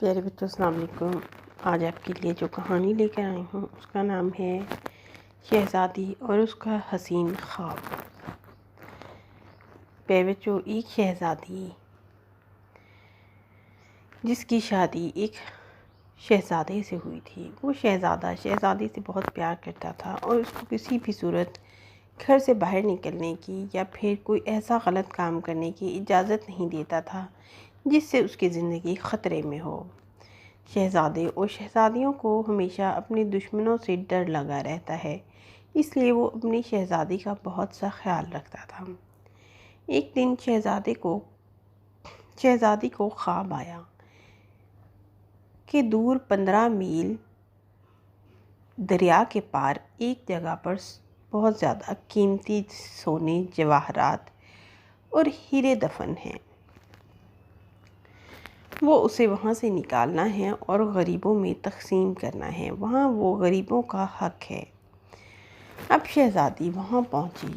پیارے بچوں السلام علیکم۔ آج آپ کے لیے جو کہانی لے کر آئی ہوں اس کا نام ہے شہزادی اور اس کا حسین خواب۔ پیارے بچوں، ایک شہزادی جس کی شادی ایک شہزادے سے ہوئی تھی، وہ شہزادہ شہزادی سے بہت پیار کرتا تھا اور اس کو کسی بھی صورت گھر سے باہر نکلنے کی یا پھر کوئی ایسا غلط کام کرنے کی اجازت نہیں دیتا تھا جس سے اس کی زندگی خطرے میں ہو۔ شہزادے اور شہزادیوں کو ہمیشہ اپنے دشمنوں سے ڈر لگا رہتا ہے، اس لیے وہ اپنی شہزادی کا بہت سا خیال رکھتا تھا۔ ایک دن شہزادی کو خواب آیا کہ دور 15 میل دریا کے پار ایک جگہ پر بہت زیادہ قیمتی سونے، جواہرات اور ہیرے دفن ہیں۔ وہ اسے وہاں سے نکالنا ہے اور غریبوں میں تقسیم کرنا ہے، وہاں وہ غریبوں کا حق ہے۔ اب شہزادی وہاں پہنچی۔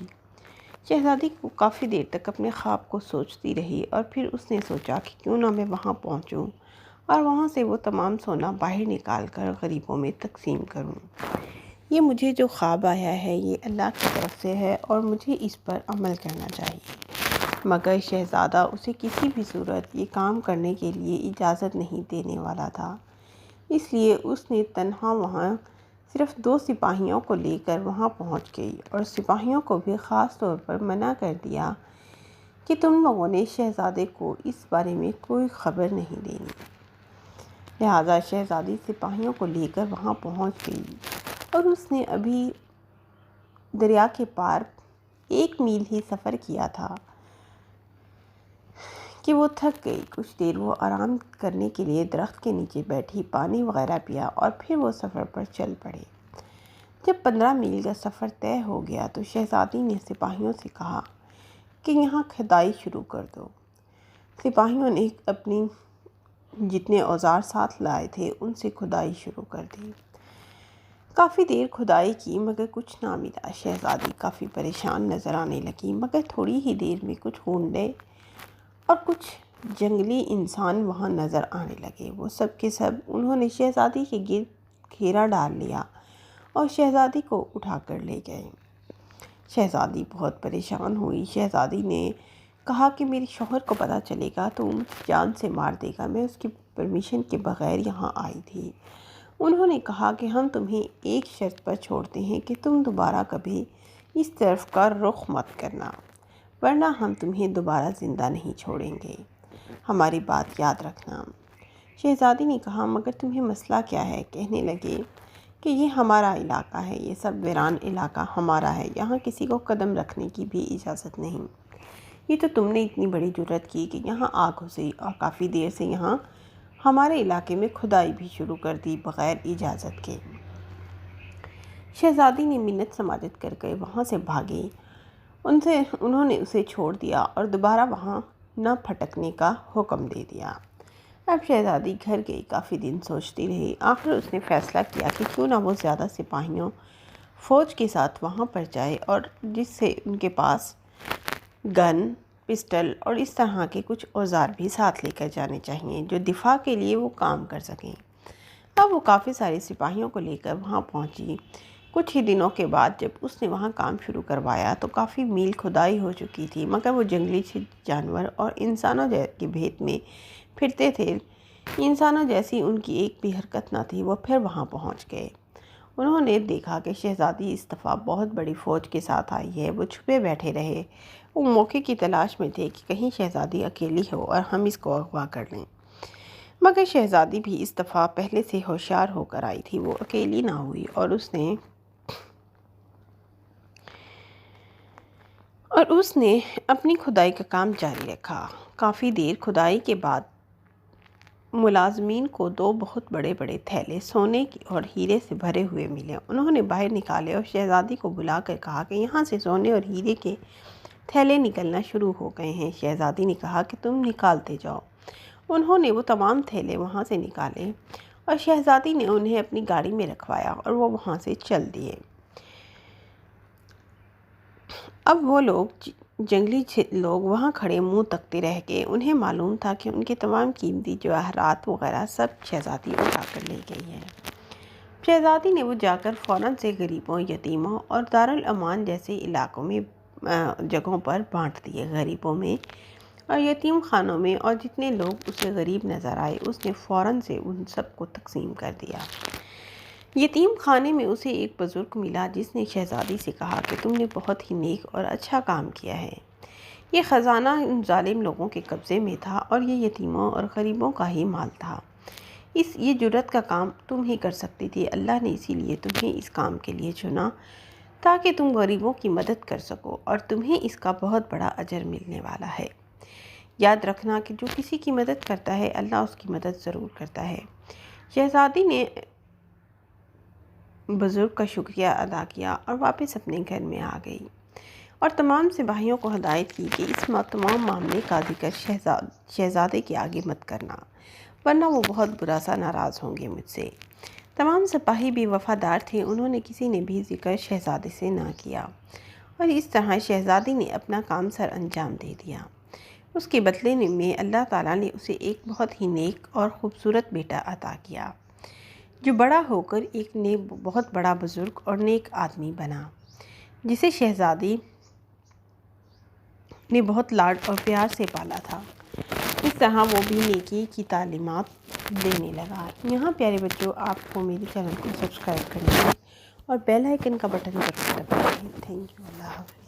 شہزادی کو کافی دیر تک اپنے خواب کو سوچتی رہی اور پھر اس نے سوچا کہ کیوں نہ میں وہاں پہنچوں اور وہاں سے وہ تمام سونا باہر نکال کر غریبوں میں تقسیم کروں۔ یہ مجھے جو خواب آیا ہے یہ اللہ کی طرف سے ہے اور مجھے اس پر عمل کرنا چاہیے۔ مگر شہزادہ اسے کسی بھی صورت یہ کام کرنے کے لیے اجازت نہیں دینے والا تھا، اس لیے اس نے تنہا وہاں صرف 2 سپاہیوں کو لے کر وہاں پہنچ گئی اور سپاہیوں کو بھی خاص طور پر منع کر دیا کہ تم لوگوں نے شہزادے کو اس بارے میں کوئی خبر نہیں دینی۔ لہٰذا شہزادی سپاہیوں کو لے کر وہاں پہنچ گئی اور اس نے ابھی دریا کے پار 1 میل ہی سفر کیا تھا کہ وہ تھک گئی۔ کچھ دیر وہ آرام کرنے کے لیے درخت کے نیچے بیٹھی، پانی وغیرہ پیا اور پھر وہ سفر پر چل پڑے۔ جب 15 میل کا سفر طے ہو گیا تو شہزادی نے سپاہیوں سے کہا کہ یہاں کھدائی شروع کر دو۔ سپاہیوں نے اپنی جتنے اوزار ساتھ لائے تھے ان سے کھدائی شروع کر دی۔ کافی دیر کھدائی کی مگر کچھ نہ ملا۔ شہزادی کافی پریشان نظر آنے لگی، مگر تھوڑی ہی دیر میں کچھ ہونڈے اور کچھ جنگلی انسان وہاں نظر آنے لگے۔ وہ سب کے سب انہوں نے شہزادی کے گرد گھیرا ڈال لیا اور شہزادی کو اٹھا کر لے گئے۔ شہزادی بہت پریشان ہوئی۔ شہزادی نے کہا کہ میرے شوہر کو پتہ چلے گا تو وہ مجھے جان سے مار دے گا، میں اس کی پرمیشن کے بغیر یہاں آئی تھی۔ انہوں نے کہا کہ ہم تمہیں ایک شرط پر چھوڑتے ہیں کہ تم دوبارہ کبھی اس طرف کا رخ مت کرنا، ورنہ ہم تمہیں دوبارہ زندہ نہیں چھوڑیں گے، ہماری بات یاد رکھنا۔ شہزادی نے کہا مگر تمہیں مسئلہ کیا ہے؟ کہنے لگے کہ یہ ہمارا علاقہ ہے، یہ سب ویران علاقہ ہمارا ہے، یہاں کسی کو قدم رکھنے کی بھی اجازت نہیں۔ یہ تو تم نے اتنی بڑی جرأت کی کہ یہاں آ گھسی اور کافی دیر سے یہاں ہمارے علاقے میں کھدائی بھی شروع کر دی بغیر اجازت کے۔ شہزادی نے منت سماجت کر کے وہاں سے بھاگے، انہوں نے اسے چھوڑ دیا اور دوبارہ وہاں نہ پھٹکنے کا حکم دے دیا۔ اب شہزادی گھر گئی، کافی دن سوچتی رہی۔ آخر اس نے فیصلہ کیا کہ کیوں نہ وہ زیادہ سپاہیوں فوج کے ساتھ وہاں پر جائے اور جس سے ان کے پاس گن، پسٹل اور اس طرح کے کچھ اوزار بھی ساتھ لے کر جانے چاہیے جو دفاع کے لیے وہ کام کر سکیں۔ اب وہ کافی سارے سپاہیوں کو لے کر وہاں پہنچی۔ کچھ ہی دنوں کے بعد جب اس نے وہاں کام شروع کروایا تو کافی میل کھدائی ہو چکی تھی، مگر وہ جنگلی جانور اور انسانوں کے بھیت میں پھرتے تھے۔ انسانوں جیسی ان کی ایک بھی حرکت نہ تھی۔ وہ پھر وہاں پہنچ گئے۔ انہوں نے دیکھا کہ شہزادی اس دفعہ بہت بڑی فوج کے ساتھ آئی ہے۔ وہ چھپے بیٹھے رہے، وہ موقع کی تلاش میں تھے کہ کہیں شہزادی اکیلی ہو اور ہم اس کو اغوا کر لیں۔ مگر شہزادی بھی اس دفعہ پہلے سے ہوشیار ہو کر آئی تھی، وہ اکیلی نہ ہوئی اور اس نے اپنی کھدائی کا کام جاری رکھا۔ کافی دیر کھدائی کے بعد ملازمین کو 2 بہت بڑے بڑے تھیلے سونے اور ہیرے سے بھرے ہوئے ملے۔ انہوں نے باہر نکالے اور شہزادی کو بلا کر کہا کہ یہاں سے سونے اور ہیرے کے تھیلے نکلنا شروع ہو گئے ہیں۔ شہزادی نے کہا کہ تم نکالتے جاؤ۔ انہوں نے وہ تمام تھیلے وہاں سے نکالے اور شہزادی نے انہیں اپنی گاڑی میں رکھوایا اور وہ وہاں سے چل دیے۔ اب وہ لوگ جنگلی لوگ وہاں کھڑے منہ تکتے رہ گئے۔ انہیں معلوم تھا کہ ان کے تمام قیمتی جواہرات وغیرہ سب شہزادی اٹھا کر لے گئی ہے۔ شہزادی نے وہ جا کر فوراً سے غریبوں، یتیموں اور دارالامان جیسے علاقوں میں جگہوں پر بانٹ دیے۔ غریبوں میں اور یتیم خانوں میں اور جتنے لوگ اسے غریب نظر آئے اس نے فوراً سے ان سب کو تقسیم کر دیا۔ یتیم خانے میں اسے ایک بزرگ ملا جس نے شہزادی سے کہا کہ تم نے بہت ہی نیک اور اچھا کام کیا ہے۔ یہ خزانہ ان ظالم لوگوں کے قبضے میں تھا اور یہ یتیموں اور غریبوں کا ہی مال تھا۔ یہ جرت کا کام تم ہی کر سکتی تھی۔ اللہ نے اسی لیے تمہیں اس کام کے لیے چنا تاکہ تم غریبوں کی مدد کر سکو اور تمہیں اس کا بہت بڑا اجر ملنے والا ہے۔ یاد رکھنا کہ جو کسی کی مدد کرتا ہے اللہ اس کی مدد ضرور کرتا ہے۔ شہزادی نے بزرگ کا شکریہ ادا کیا اور واپس اپنے گھر میں آ گئی اور تمام سپاہیوں کو ہدایت کی کہ اس تمام معاملے کا ذکر شہزادے کے آگے مت کرنا ورنہ وہ بہت برا سا ناراض ہوں گے مجھ سے۔ تمام سپاہی بھی وفادار تھے، انہوں نے کسی نے بھی ذکر شہزادے سے نہ کیا اور اس طرح شہزادی نے اپنا کام سر انجام دے دیا۔ اس کے بدلے میں اللہ تعالیٰ نے اسے ایک بہت ہی نیک اور خوبصورت بیٹا عطا کیا جو بڑا ہو کر ایک بہت بڑا بزرگ اور نیک آدمی بنا جسے شہزادی نے بہت لاڈ اور پیار سے پالا تھا۔ اس طرح وہ بھی نیکی کی تعلیمات دینے لگا۔ یہاں پیارے بچوں آپ کو میرے چینل کو سبسکرائب کرنا ہے اور بیل آئیکن کا بٹن ضرور دبائیں۔ تھینک یو، اللہ حافظ۔